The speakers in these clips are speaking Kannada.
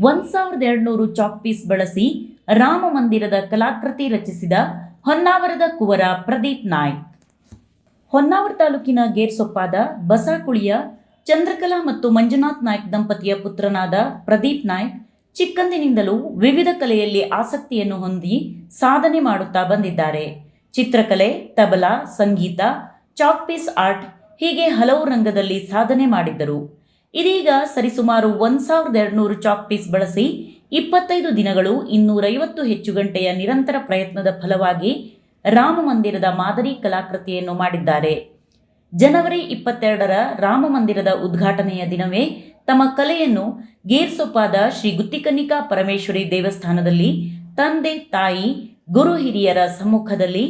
1200 ಚಾಕ್ ಪೀಸ್ ಬಳಸಿ ರಾಮ ಮಂದಿರದ ಕಲಾಕೃತಿ ರಚಿಸಿದ ಹೊನ್ನಾವರದ ಕುವರ ಪ್ರದೀಪ್ ನಾಯ್ಕ್. ಹೊನ್ನಾವರ ತಾಲೂಕಿನ ಗೇರ್ಸೊಪ್ಪಾದ ಬಸಾಕುಳಿಯ ಚಂದ್ರಕಲಾ ಮತ್ತು ಮಂಜುನಾಥ್ ನಾಯ್ಕ್ ದಂಪತಿಯ ಪುತ್ರನಾದ ಪ್ರದೀಪ್ ನಾಯ್ಕ್ ಚಿಕ್ಕಂದಿನಿಂದಲೂ ವಿವಿಧ ಕಲೆಯಲ್ಲಿ ಆಸಕ್ತಿಯನ್ನು ಹೊಂದಿ ಸಾಧನೆ ಮಾಡುತ್ತಾ ಬಂದಿದ್ದಾರೆ. ಚಿತ್ರಕಲೆ, ತಬಲಾ, ಸಂಗೀತ, ಚಾಕ್ ಪೀಸ್ ಆರ್ಟ್ ಹೀಗೆ ಹಲವು ರಂಗದಲ್ಲಿ ಸಾಧನೆ ಮಾಡಿದ್ದರು. ಇದೀಗ ಸರಿಸುಮಾರು 1200 ಚಾಕ್ ಪೀಸ್ ಬಳಸಿ 25 ದಿನಗಳು 250 ಹೆಚ್ಚು ಗಂಟೆಯ ನಿರಂತರ ಪ್ರಯತ್ನದ ಫಲವಾಗಿ ರಾಮ ಮಂದಿರದ ಮಾದರಿ ಕಲಾಕೃತಿಯನ್ನು ಮಾಡಿದ್ದಾರೆ. ಜನವರಿ 22ರ ರಾಮ ಮಂದಿರದ ಉದ್ಘಾಟನೆಯ ದಿನವೇ ತಮ್ಮ ಕಲೆಯನ್ನು ಗೇರ್ಸೊಪ್ಪಾದ ಶ್ರೀ ಗುತ್ತಿಕನ್ನಿಕಾ ಪರಮೇಶ್ವರಿ ದೇವಸ್ಥಾನದಲ್ಲಿ ತಂದೆ, ತಾಯಿ, ಗುರು ಹಿರಿಯರ ಸಮ್ಮುಖದಲ್ಲಿ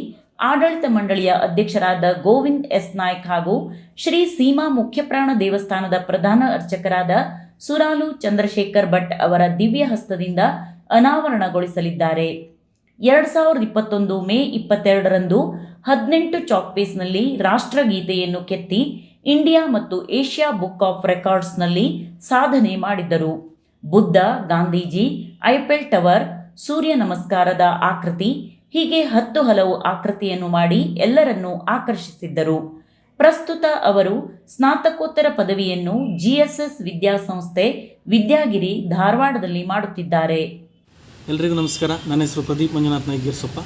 ಆಡಳಿತ ಮಂಡಳಿಯ ಅಧ್ಯಕ್ಷರಾದ ಗೋವಿಂದ್ ಎಸ್ ನಾಯ್ಕ್ ಹಾಗೂ ಶ್ರೀ ಸೀಮಾ ಮುಖ್ಯಪ್ರಾಣ ದೇವಸ್ಥಾನದ ಪ್ರಧಾನ ಅರ್ಚಕರಾದ ಸುರಾಲು ಚಂದ್ರಶೇಖರ್ ಭಟ್ ಅವರ ದಿವ್ಯ ಹಸ್ತದಿಂದ ಅನಾವರಣಗೊಳಿಸಲಿದ್ದಾರೆ. 2021 ಮೇ 22ರಂದು 18 ಚಾಕ್ ಪೀಸ್ನಲ್ಲಿ ರಾಷ್ಟ್ರಗೀತೆಯನ್ನು ಕೆತ್ತಿ ಇಂಡಿಯಾ ಮತ್ತು ಏಷ್ಯಾ ಬುಕ್ ಆಫ್ ರೆಕಾರ್ಡ್ಸ್ನಲ್ಲಿ ಸಾಧನೆ ಮಾಡಿದ್ದರು. ಬುದ್ಧ, ಗಾಂಧೀಜಿ, ಐಫೆಲ್ ಟವರ್, ಸೂರ್ಯ ನಮಸ್ಕಾರದ ಆಕೃತಿ ಹೀಗೆ 10 ಹಲವು ಆಕೃತಿಯನ್ನು ಮಾಡಿ ಎಲ್ಲರನ್ನೂ ಆಕರ್ಷಿಸಿದ್ದರು. ಪ್ರಸ್ತುತ ಅವರು ಸ್ನಾತಕೋತ್ತರ ಪದವಿಯನ್ನು GSS ವಿದ್ಯಾಸಂಸ್ಥೆ ವಿದ್ಯಾಗಿರಿ, ಧಾರವಾಡದಲ್ಲಿ ಮಾಡುತ್ತಿದ್ದಾರೆ. ಎಲ್ರಿಗೂ ನಮಸ್ಕಾರ. ನನ್ನ ಹೆಸರು ಪ್ರದೀಪ್ ಮಂಜುನಾಥ್ ನಾಯ್ಕ್ ಗೇರ್ಸೊಪ್ಪ.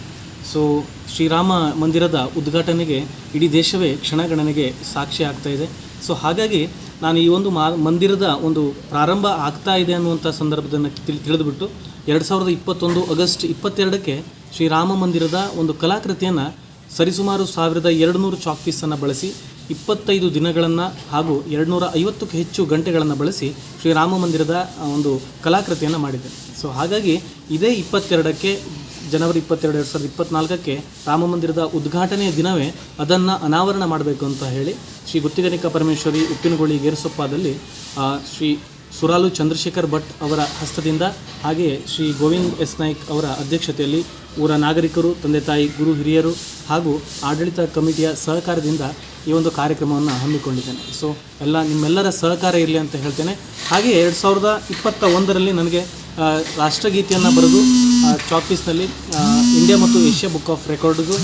ಶ್ರೀರಾಮ ಮಂದಿರದ ಉದ್ಘಾಟನೆಗೆ ಇಡೀ ದೇಶವೇ ಕ್ಷಣಗಣನೆಗೆ ಸಾಕ್ಷಿ ಆಗ್ತಾ ಇದೆ. ಹಾಗಾಗಿ ನಾನು ಈ ಒಂದು ಮಂದಿರದ ಒಂದು ಪ್ರಾರಂಭ ಆಗ್ತಾ ಇದೆ ಅನ್ನುವಂಥ ಸಂದರ್ಭದಲ್ಲಿ ತಿಳಿದುಬಿಟ್ಟು 2021 ಆಗಸ್ಟ್ 22ಕ್ಕೆ ಶ್ರೀರಾಮ ಮಂದಿರದ ಒಂದು ಕಲಾಕೃತಿಯನ್ನು ಸರಿಸುಮಾರು 1200 ಚಾಕ್ ಪೀಸನ್ನು ಬಳಸಿ 25 ದಿನಗಳನ್ನು ಹಾಗೂ 250ಕ್ಕೂ ಹೆಚ್ಚು ಗಂಟೆಗಳನ್ನು ಬಳಸಿ ಶ್ರೀರಾಮ ಮಂದಿರದ ಒಂದು ಕಲಾಕೃತಿಯನ್ನು ಮಾಡಿದೆ. ಹಾಗಾಗಿ ಇದೇ 22ಕ್ಕೆ ಜನವರಿ 22, 2024ಕ್ಕೆ ರಾಮ ಮಂದಿರದ ಉದ್ಘಾಟನೆಯ ದಿನವೇ ಅದನ್ನು ಅನಾವರಣ ಮಾಡಬೇಕು ಅಂತ ಹೇಳಿ ಶ್ರೀ ಗುತ್ತಿಕನ್ನಿಕಾ ಪರಮೇಶ್ವರಿ ಉಪ್ಪಿನಗೋಳಿ ಗೇರ್ಸೊಪ್ಪಾದಲ್ಲಿ ಶ್ರೀ ಸುರಾಲು ಚಂದ್ರಶೇಖರ್ ಭಟ್ ಅವರ ಹಸ್ತದಿಂದ ಹಾಗೆಯೇ ಶ್ರೀ ಗೋವಿಂದ್ ಎಸ್ ನಾಯ್ಕ್ ಅವರ ಅಧ್ಯಕ್ಷತೆಯಲ್ಲಿ ಊರ ನಾಗರಿಕರು, ತಂದೆ ತಾಯಿ, ಗುರು ಹಿರಿಯರು ಹಾಗೂ ಆಡಳಿತ ಕಮಿಟಿಯ ಸಹಕಾರದಿಂದ ಈ ಒಂದು ಕಾರ್ಯಕ್ರಮವನ್ನು ಹಮ್ಮಿಕೊಂಡಿದ್ದೇನೆ. ನಿಮ್ಮೆಲ್ಲರ ಸಹಕಾರ ಇರಲಿ ಅಂತ ಹೇಳ್ತೇನೆ. ಹಾಗೆಯೇ 2021ರಲ್ಲಿ ನನಗೆ ರಾಷ್ಟ್ರಗೀತೆಯನ್ನು ಬರೆದು ಚಾಕ್ ಪೀಸ್ನಲ್ಲಿ ಇಂಡಿಯಾ ಮತ್ತು ಏಷ್ಯಾ ಬುಕ್ ಆಫ್ ರೆಕಾರ್ಡ್ಗೂ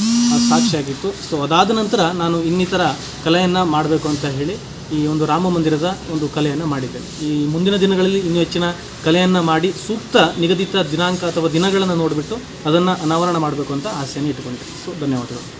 ಸಾಕ್ಷಿಯಾಗಿತ್ತು. ಅದಾದ ನಂತರ ನಾನು ಇನ್ನಿತರ ಕಲೆಯನ್ನು ಮಾಡಬೇಕು ಅಂತ ಹೇಳಿ ಈ ಒಂದು ರಾಮ ಮಂದಿರದ ಒಂದು ಕಲೆಯನ್ನು ಮಾಡಿದ್ದೇನೆ. ಈ ಮುಂದಿನ ದಿನಗಳಲ್ಲಿ ಇನ್ನೂ ಹೆಚ್ಚಿನ ಕಲೆಯನ್ನು ಮಾಡಿ ಸೂಕ್ತ ನಿಗದಿತ ದಿನಾಂಕ ಅಥವಾ ದಿನಗಳನ್ನು ನೋಡಿಬಿಟ್ಟು ಅದನ್ನು ಅನಾವರಣ ಮಾಡಬೇಕು ಅಂತ ಆಸೆಯನ್ನು ಇಟ್ಟುಕೊಂಡಿದ್ದೆ. ಧನ್ಯವಾದಗಳು.